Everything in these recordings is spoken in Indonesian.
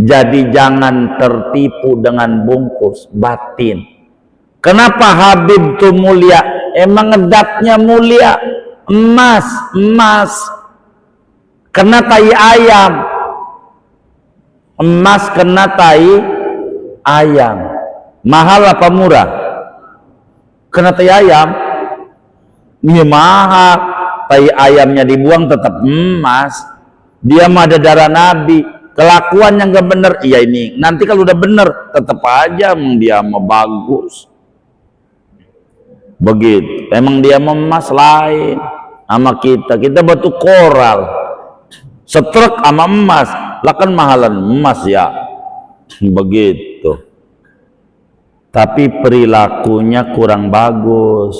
Jadi jangan tertipu dengan bungkus batin. Kenapa Habib itu mulia? Emang ngedatnya mulia. Emas, emas. Kena tai ayam. Emas kena tai ayam. Mahal apa murah? Kena tai ayam. Ini mahal. Tai ayamnya dibuang tetap emas. Dia mah ada darah Nabi. Kelakuan yang gak bener. Iya ini. Nanti kalau udah bener tetap aja dia mah bagus. Begitu. Emang dia emas lain sama kita batu koral setrek sama emas lah kan mahalan emas ya. Begitu. Tapi perilakunya kurang bagus.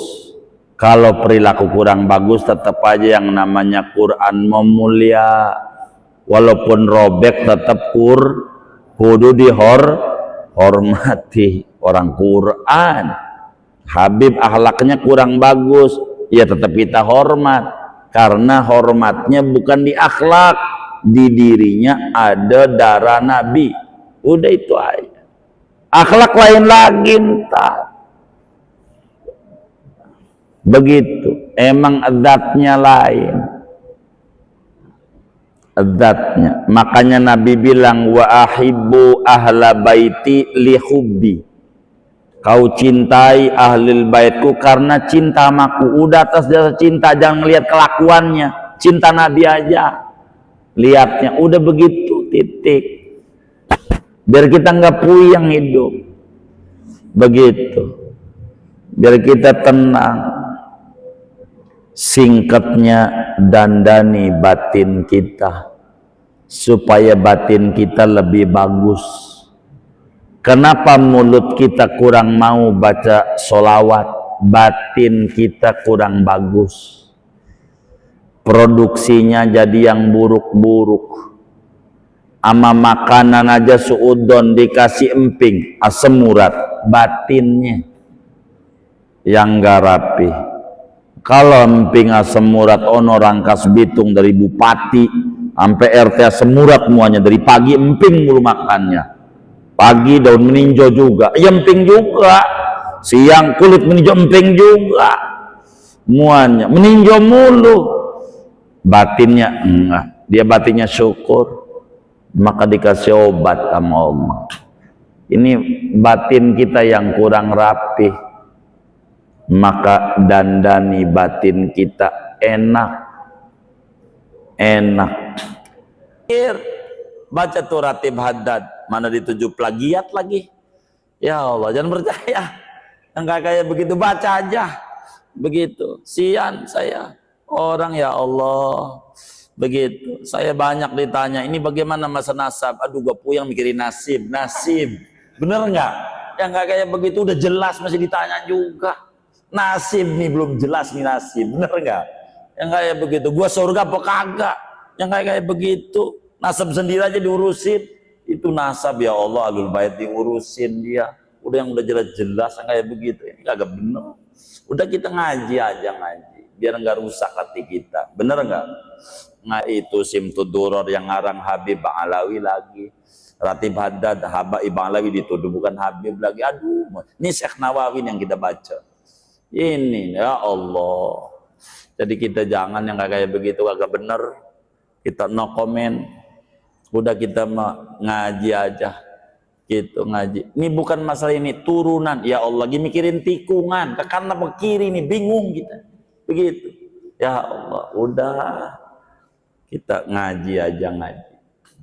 Kalau perilaku kurang bagus tetap aja yang namanya Quran memulia. Walaupun robek tetap kudu dihormati orang Quran. Habib akhlaknya kurang bagus, ya tetap kita hormat, karena hormatnya bukan di akhlak, di dirinya ada darah Nabi. Udah itu aja. Akhlak lain lagi entar. Begitu. Emang adatnya lain. Adatnya. Makanya Nabi bilang wa ahibbu ahla baiti li hubbi. Kau cintai ahlul baitku karena cinta amaku. Udah atas dasar cinta, jangan melihat kelakuannya. Cinta Nabi aja. Lihatnya, udah begitu, titik. Biar kita nggak puyeng hidup. Begitu. Biar kita tenang. Singkatnya, dandani batin kita. Supaya batin kita lebih bagus. Kenapa mulut kita kurang mau baca sholawat, batin kita kurang bagus, produksinya jadi yang buruk-buruk. Ama makanan aja suudon dikasih emping, asam urat, batinnya yang gak rapi. Kalau emping asam urat ono rangkas bitung dari bupati sampai RT asam urat semuanya, dari pagi emping mulu makannya. Pagi daun meninjau juga, emping juga. Siang kulit meninjau, emping juga. Muanya meninjau mulu. Batinnya enggak. Dia batinnya syukur. Maka dikasih obat sama Allah. Ini batin kita yang kurang rapi. Maka dandani batin kita enak. Enak. Baca tuh Ratib Haddad. Mana dituju plagiat lagi. Ya Allah, jangan percaya. Yang kayak begitu, baca aja. Begitu. Sian saya. Orang ya Allah. Begitu. Saya banyak ditanya, ini bagaimana masa nasab? Aduh, gua puyeng mikirin nasib. Nasib. Bener nggak? Yang kayak begitu udah jelas masih ditanya juga. Nasib nih belum jelas nih nasib. Bener nggak? Yang kayak begitu. Gua surga apa kagak? Yang kayak begitu. Nasab sendiri aja diurusin. Itu nasab ya Allah, alul bait diurusin dia. Udah yang udah jelas-jelas kayak begitu. Ini kagak bener. Udah kita ngaji aja ngaji. Biar nggak rusak hati kita. Bener nggak? Nah itu Simtuduror yang ngarang Habib Alawi lagi. Ratib Haddad, Habib Alawi dituduh bukan Habib lagi. Aduh, ini Syekh Nawawi yang kita baca. Ini ya Allah. Jadi kita jangan yang kayak begitu kagak bener. Kita no comment. Udah kita ngaji aja gitu, ngaji. Ini bukan masalah ini turunan ya Allah, lagi mikirin tikungan ke kanan apa kiri, ini bingung kita begitu ya Allah. Udah kita ngaji aja, ngaji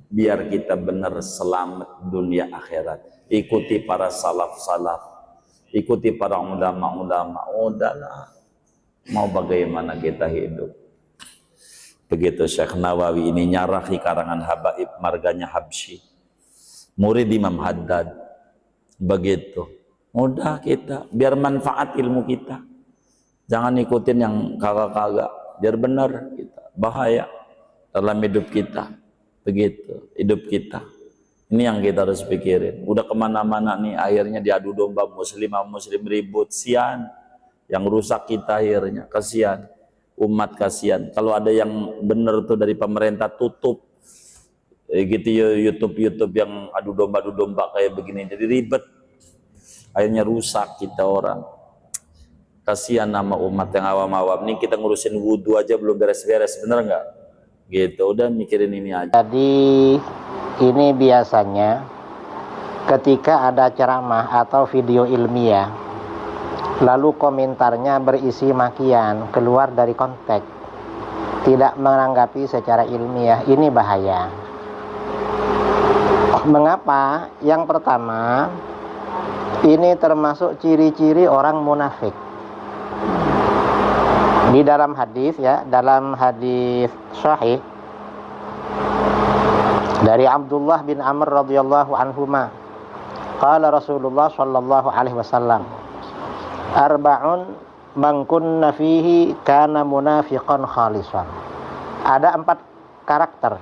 biar kita benar selamat dunia akhirat. Ikuti para salaf-salaf, ikuti para ulama-ulama. Udahlah, mau bagaimana kita hidup. Begitu Syekh Nawawi ini nyarahi karangan Habaib marganya Habsyi, murid Imam Haddad. Begitu. Udah kita biar manfaat ilmu kita. Jangan ikutin yang kagak-kagak. Biar benar kita. Bahaya dalam hidup kita. Begitu hidup kita. Ini yang kita harus pikirin. Udah kemana-mana nih akhirnya diadu domba muslim sama muslim ribut. Sian. Yang rusak kita akhirnya. Kasihan. Umat kasihan. Kalau ada yang benar tuh dari pemerintah tutup Gitu ya, YouTube yang adu domba kayak begini, jadi ribet. Akhirnya rusak kita orang. Kasihan nama umat yang awam-awam nih, kita ngurusin wudhu aja belum beres-beres, bener nggak? Gitu, udah mikirin ini aja. Jadi ini biasanya ketika ada ceramah atau video ilmiah, lalu komentarnya berisi makian, keluar dari konteks, tidak menanggapi secara ilmiah, ini bahaya. Mengapa? Yang pertama, ini termasuk ciri-ciri orang munafik. Di dalam hadis ya, dalam hadis sahih dari Abdullah bin Amr radhiyallahu anhuma, qala Rasulullah sallallahu alaihi wasallam, arba'un man kunna fihi kana munafiqan khalisan. Ada 4 karakter.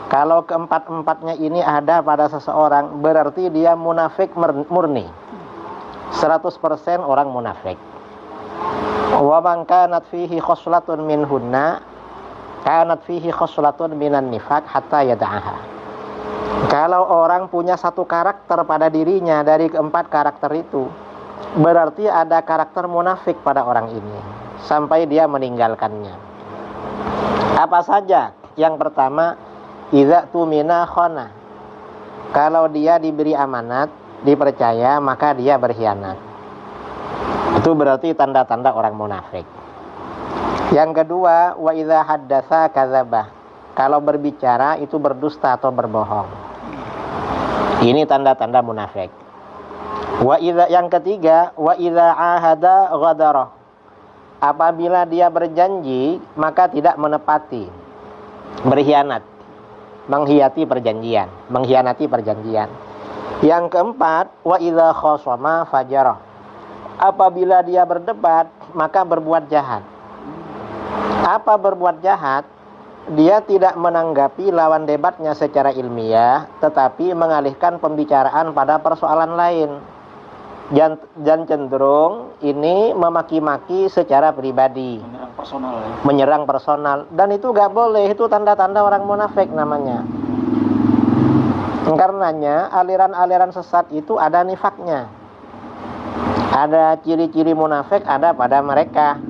Kalau keempat-empatnya ini ada pada seseorang, berarti dia munafik murni. 100% orang munafik. Wa man kanat fihi khoslatun minhunna kanat fihi khoslatun minan nifaq hatta yada'aha. Kalau orang punya satu karakter pada dirinya dari keempat karakter itu, berarti ada karakter munafik pada orang ini sampai dia meninggalkannya. Apa saja? Yang pertama, idza tumina khana. Kalau dia diberi amanat, dipercaya, maka dia berkhianat. Itu berarti tanda-tanda orang munafik. Yang kedua, wa idza haddatsa kadzabah. Kalau berbicara itu berdusta atau berbohong. Ini tanda-tanda munafik. Yang ketiga, wa idza ahada ghadara. Apabila dia berjanji, maka tidak menepati. Berkhianat. Mengkhianati perjanjian. Yang keempat, wa idza khasama fajara. Apabila dia berdebat, maka berbuat jahat. Apa berbuat jahat? Dia tidak menanggapi lawan debatnya secara ilmiah, tetapi mengalihkan pembicaraan pada persoalan lain. Dan cenderung ini memaki-maki secara pribadi. Menyerang personal. Dan itu gak boleh, itu tanda-tanda orang munafik namanya. Karenanya aliran-aliran sesat itu ada nifaknya. Ada ciri-ciri munafik ada pada mereka,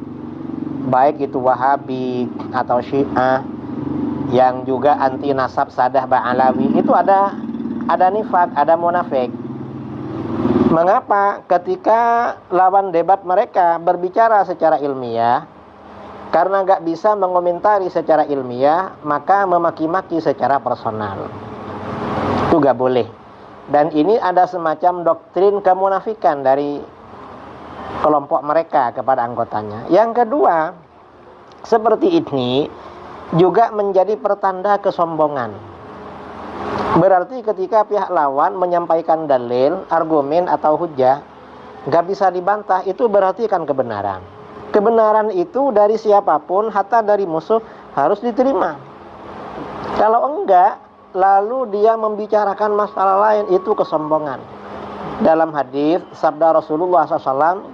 baik itu Wahabi atau Syiah yang juga anti nasab Sadah Ba'alawi, itu ada nifak, ada munafik. Mengapa? Ketika lawan debat mereka berbicara secara ilmiah, karena gak bisa mengomentari secara ilmiah, maka memaki-maki secara personal. Itu gak boleh. Dan ini ada semacam doktrin kemunafikan dari kelompok mereka kepada anggotanya. Yang kedua, seperti ini juga menjadi pertanda kesombongan. Berarti ketika pihak lawan menyampaikan dalil, argumen atau hujah, gak bisa dibantah, itu berarti kan kebenaran. Kebenaran itu dari siapapun, hatta dari musuh, harus diterima. Kalau enggak, lalu dia membicarakan masalah lain, itu kesombongan. Dalam hadis sabda Rasulullah SAW,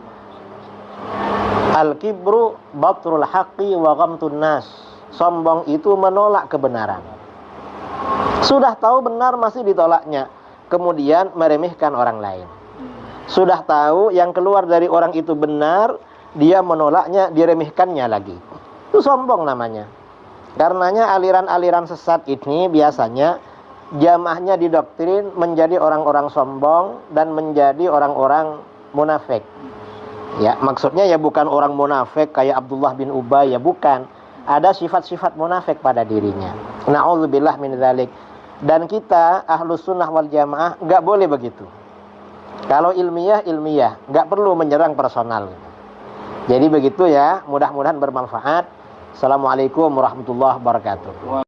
al-kibru batrul haqqi wa ghamtun nas. Sombong itu menolak kebenaran. Sudah tahu benar masih ditolaknya, kemudian meremehkan orang lain. Sudah tahu yang keluar dari orang itu benar, dia menolaknya, diremehkannya lagi. Itu sombong namanya. Karenanya aliran-aliran sesat ini biasanya jamaahnya didoktrin menjadi orang-orang sombong dan menjadi orang-orang munafik. Ya, maksudnya ya bukan orang munafik kayak Abdullah bin Ubay, ya bukan. Ada sifat-sifat munafik pada dirinya. Na'udzubillah min dzalik. Dan kita Ahlus Sunnah wal Jamaah enggak boleh begitu. Kalau ilmiah, enggak perlu menyerang personal. Jadi begitu ya, mudah-mudahan bermanfaat. Assalamualaikum warahmatullahi wabarakatuh.